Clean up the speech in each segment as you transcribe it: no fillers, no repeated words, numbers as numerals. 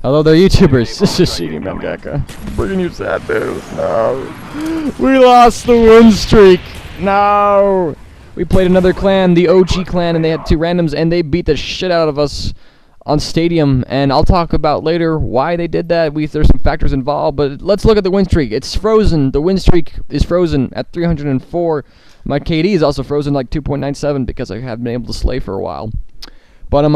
Hello there, YouTubers. This is Shiki Mangaka. Bringing you sad news. No. We lost the win streak. No. We played another clan, the OG clan, and they had 2 randoms, and they beat the shit out of us on Stadium. And I'll talk about later why they did that. There's some factors involved, but let's look at the win streak. It's frozen. The win streak is frozen at 304. My KD is also frozen like 2.97 because I haven't been able to slay for a while. But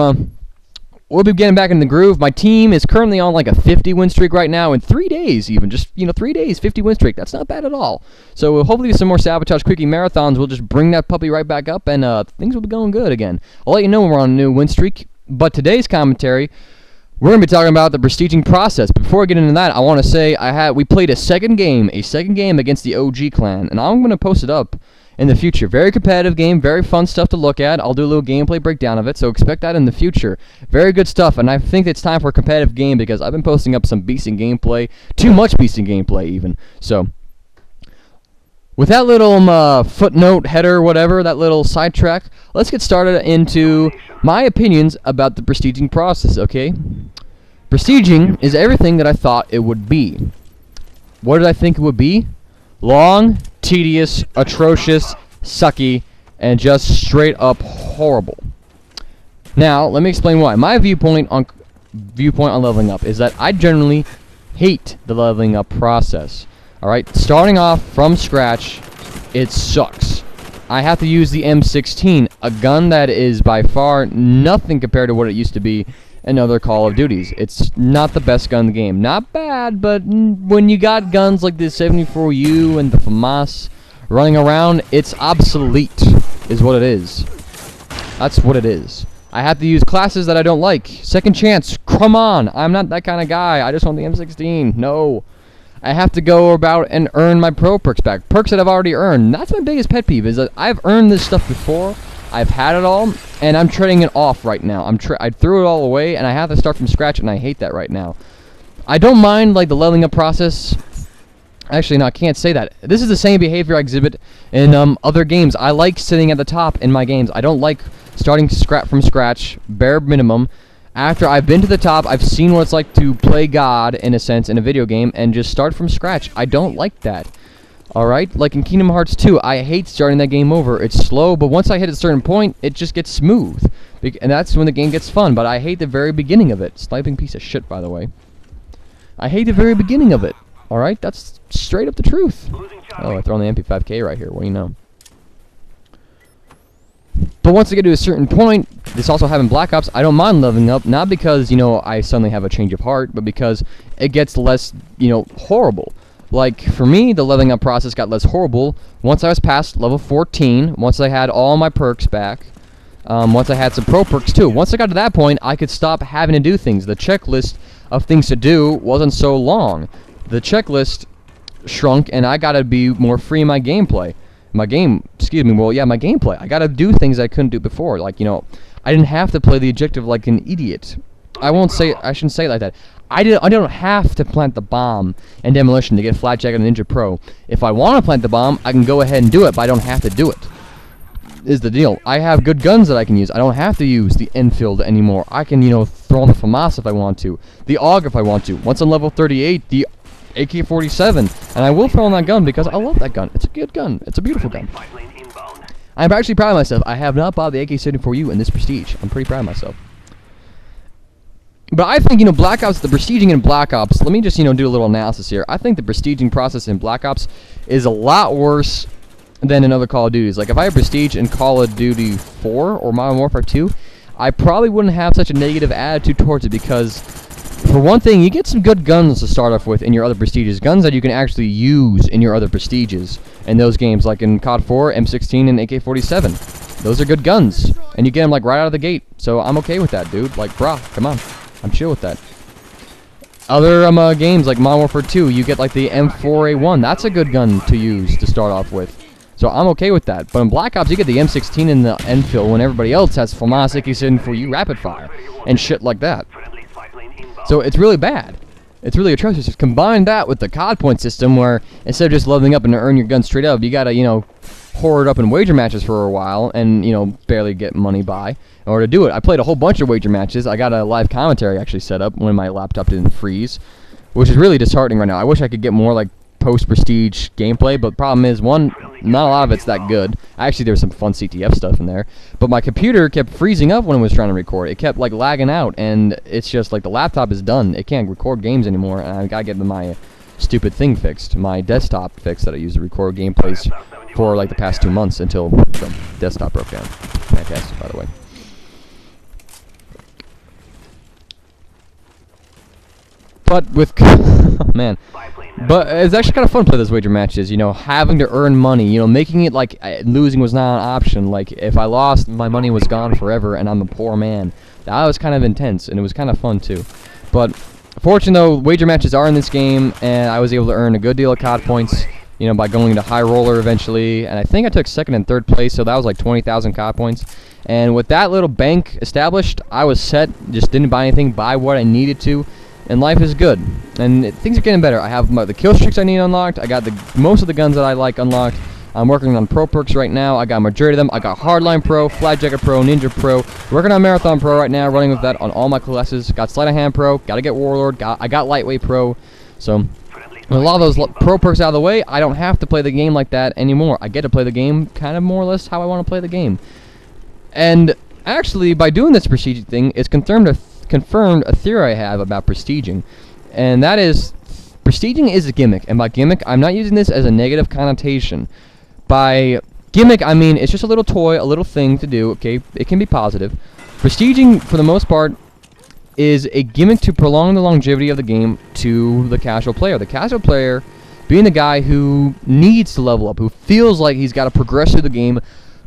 we'll be getting back in the groove. My team is currently on like a 50 win streak right now in 3 days even. Just, 3 days, 50 win streak. That's not bad at all. So hopefully some more Sabotage Quickie Marathons will just bring that puppy right back up, and things will be going good again. I'll let you know when we're on a new win streak. But today's commentary, we're going to be talking about the prestiging process. Before I get into that, I want to say we played a second game against the OG clan, and I'm going to post it up in the future. Very competitive game, very fun stuff to look at. I'll do a little gameplay breakdown of it, so expect that in the future. Very good stuff, and I think it's time for a competitive game because I've been posting up some beasting gameplay, too much beasting gameplay even. So, with that little footnote, header, whatever, that little sidetrack, let's get started into my opinions about the prestiging process, okay? Prestiging is everything that I thought it would be. What did I think it would be? Long, tedious, atrocious, sucky, and just straight up horrible. Now, let me explain why. My viewpoint on leveling up is that I generally hate the leveling up process. Alright, starting off from scratch, it sucks. I have to use the M16, a gun that is by far nothing compared to what it used to be in other Call of Duties. It's not the best gun in the game. Not bad, but when you got guns like the 74U and the FAMAS running around, it's obsolete, is what it is. That's what it is. I have to use classes that I don't like. Second chance, come on. I'm not that kind of guy. I just want the M16. No. I have to go about and earn my pro perks back. Perks that I've already earned. That's my biggest pet peeve, is that I've earned this stuff before. I've had it all, and I'm trading it off right now. I threw it all away, and I have to start from scratch, and I hate that right now. I don't mind, like, the leveling up process. Actually, no, I can't say that. This is the same behavior I exhibit in other games. I like sitting at the top in my games. I don't like starting from scratch, bare minimum. After I've been to the top, I've seen what it's like to play God, in a sense, in a video game, and just start from scratch. I don't like that. Alright, like in Kingdom Hearts 2, I hate starting that game over. It's slow, but once I hit a certain point, it just gets smooth. And that's when the game gets fun, but I hate the very beginning of it. Sniping piece of shit, by the way. I hate the very beginning of it. Alright, that's straight up the truth. Oh, I throw on the MP5K right here, what do you know? But once I get to a certain point, this also happened in Black Ops, I don't mind leveling up, not because, I suddenly have a change of heart, but because it gets less, horrible. Like, for me, the leveling up process got less horrible once I was past level 14, once I had all my perks back, once I had some pro perks too. Once I got to that point, I could stop having to do things. The checklist of things to do wasn't so long. The checklist shrunk, and I gotta be more free in my gameplay. My gameplay. I gotta do things I couldn't do before. Like, I didn't have to play the objective like an idiot. I shouldn't say it like that. I don't have to plant the bomb and demolition to get Flat Jacket and Ninja Pro. If I want to plant the bomb, I can go ahead and do it, but I don't have to do it. Is the deal. I have good guns that I can use. I don't have to use the Enfield anymore. I can, throw on the FAMAS if I want to. The AUG if I want to. Once I'm level 38, the AK-47. And I will throw on that gun because I love that gun. It's a good gun. It's a beautiful gun. I'm actually proud of myself. I have not bought the AK-74U in this prestige. I'm pretty proud of myself. But I think, Black Ops, the prestiging in Black Ops, let me just, do a little analysis here. I think the prestiging process in Black Ops is a lot worse than in other Call of Duties. Like, if I had prestige in Call of Duty 4 or Modern Warfare 2, I probably wouldn't have such a negative attitude towards it because, for one thing, you get some good guns to start off with in your other prestiges. Guns that you can actually use in your other prestiges in those games, like in COD 4, M16, and AK-47. Those are good guns, and you get them, like, right out of the gate. So I'm okay with that, dude. Like, brah, come on. I'm chill with that. Other games like Modern Warfare 2, you get like the M4A1. That's a good gun to use to start off with. So I'm okay with that. But in Black Ops, you get the M16 and the Enfield when everybody else has FAMAS, AK-74U, rapid fire, and shit like that. So it's really bad. It's really atrocious. Just combine that with the COD point system where instead of just leveling up and earn your gun straight up, you gotta, hoard up in wager matches for a while and, you know, barely get money by in order to do it. I played a whole bunch of wager matches. I got a live commentary actually set up when my laptop didn't freeze, which is really disheartening right now. I wish I could get more like post-prestige gameplay, but the problem is, one, not a lot of it's that good. Actually, there's some fun CTF stuff in there, but my computer kept freezing up when it was trying to record. It kept like lagging out, and it's just like the laptop is done. It can't record games anymore, and I gotta get my stupid thing fixed, my desktop fixed that I use to record gameplays for like the past 2 months until the desktop broke down. Fantastic, by the way. But with man, but it's actually kind of fun to play those wager matches. You know, having to earn money. You know, making it like losing was not an option. Like if I lost, my money was gone forever, and I'm a poor man. That was kind of intense, and it was kind of fun too. But fortunately, though, wager matches are in this game, and I was able to earn a good deal of COD points. You know, by going to high roller eventually, and I think I took 2nd and 3rd place, so that was like 20,000 COD points. And with that little bank established, I was set. Just didn't buy anything, buy what I needed to. And life is good, and things are getting better. I have the kill streaks I need unlocked. I got most of the guns that I like unlocked. I'm working on pro perks right now. I got a majority of them. I got Hardline Pro, Flat Jacket Pro, Ninja Pro. Working on Marathon Pro right now, running with that on all my classes. Got Sleight of Hand Pro. Got to get Warlord. I got Lightweight Pro. So with a lot of those pro perks out of the way, I don't have to play the game like that anymore. I get to play the game kind of more or less how I want to play the game. And actually, by doing this prestige thing, it's confirmed a theory I have about prestiging, and that is prestiging is a gimmick. And by gimmick, I'm not using this as a negative connotation. By gimmick, I mean it's just a little toy, a little thing to do. Okay, it can be positive. Prestiging, for the most part, is a gimmick to prolong the longevity of the game to the casual player. The casual player being the guy who needs to level up, who feels like he's got to progress through the game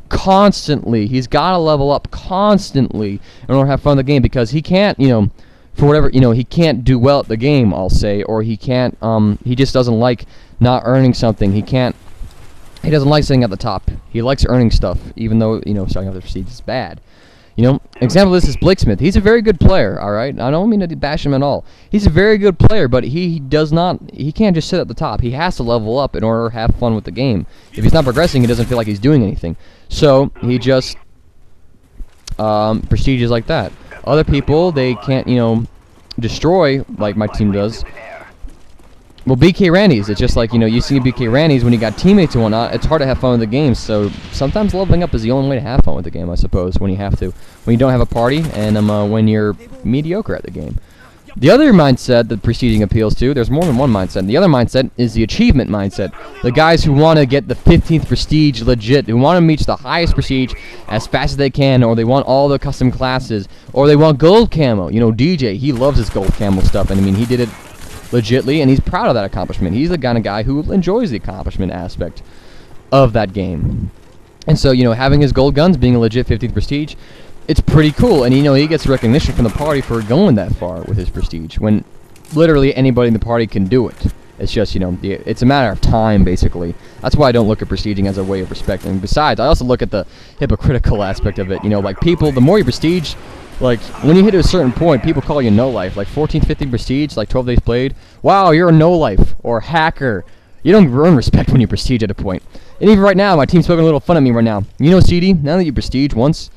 constantly. He's got to level up constantly in order to have fun with the game, because he can't, you know, for whatever, you know, he can't do well at the game, I'll say, or he can't, he just doesn't like not earning something. He doesn't like sitting at the top. He likes earning stuff, even though, you know, starting off the prestige is bad. You know, example of this is Blake Smith. He's a very good player, alright? I don't mean to bash him at all. He's a very good player, but he can't just sit at the top. He has to level up in order to have fun with the game. If he's not progressing, he doesn't feel like he's doing anything. So, he just, prestiges like that. Other people, they can't, you know, destroy like my team does. Well, BK Randy's, it's just like, you know, you see BK Randy's when you got teammates and whatnot, it's hard to have fun with the game, so sometimes leveling up is the only way to have fun with the game, I suppose, when you have to. When you don't have a party, and when you're mediocre at the game. The other mindset that prestiging appeals to, there's more than one mindset. The other mindset is the achievement mindset. The guys who want to get the 15th prestige legit, who want to reach the highest prestige as fast as they can, or they want all the custom classes, or they want gold camo. You know, DJ, he loves his gold camo stuff, and I mean, he did it legitly, and he's proud of that accomplishment. He's the kind of guy who enjoys the accomplishment aspect of that game. And so, you know, having his gold guns, being a legit 15th prestige, it's pretty cool. And, you know, he gets recognition from the party for going that far with his prestige, when literally anybody in the party can do it. It's just, you know, it's a matter of time, basically. That's why I don't look at prestiging as a way of respect. And besides, I also look at the hypocritical aspect of it. You know, like, people, the more you prestige, like, when you hit a certain point, people call you no-life. Like, 14, 15 prestige, like 12 days played. Wow, you're a no-life. Or hacker. You don't earn respect when you prestige at a point. And even right now, my team's poking a little fun at me right now. You know, CD, now that you prestige once,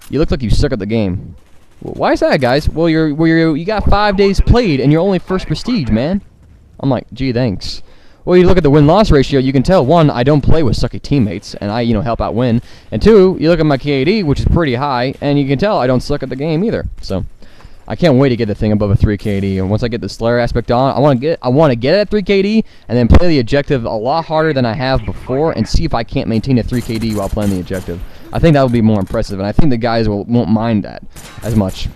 you look like you suck at the game. Well, why is that, guys? Well, you got 5 days played, and you're only first prestige, man. I'm like, gee, thanks. Well, you look at the win-loss ratio, you can tell, one, I don't play with sucky teammates, and I, you know, help out win. And two, you look at my KD, which is pretty high, and you can tell I don't suck at the game either. So, I can't wait to get the thing above a 3 KD. And once I get the Slayer aspect on, I want to get it at 3 KD, and then play the objective a lot harder than I have before, and see if I can't maintain a 3 KD while playing the objective. I think that would be more impressive, and I think the guys won't mind that as much.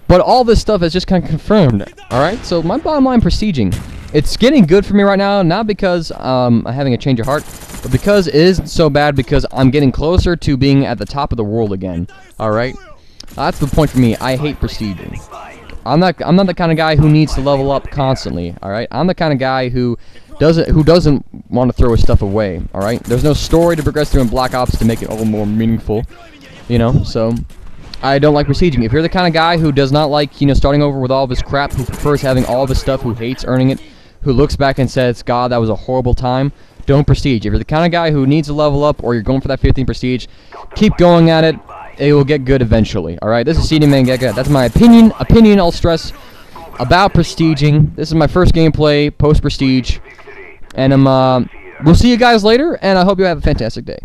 But all this stuff is just kind of confirmed, alright? So my bottom line, prestiging. It's getting good for me right now, not because I'm having a change of heart, but because it isn't so bad, because I'm getting closer to being at the top of the world again, alright? That's the point for me. I hate prestiging. I'm not the kind of guy who needs to level up constantly, alright? I'm the kind of guy who doesn't want to throw his stuff away, alright? There's no story to progress through in Black Ops to make it a little more meaningful, you know, so I don't like prestiging. If you're the kind of guy who does not like, you know, starting over with all of his crap, who prefers having all of his stuff, who hates earning it, who looks back and says, God, that was a horrible time, don't prestige. If you're the kind of guy who needs to level up or you're going for that 15 prestige, keep going at it. It will get good eventually. All right, this is CD Mangeka. That's my opinion. I'll stress about prestiging. This is my first gameplay post prestige, and we'll see you guys later. And I hope you have a fantastic day.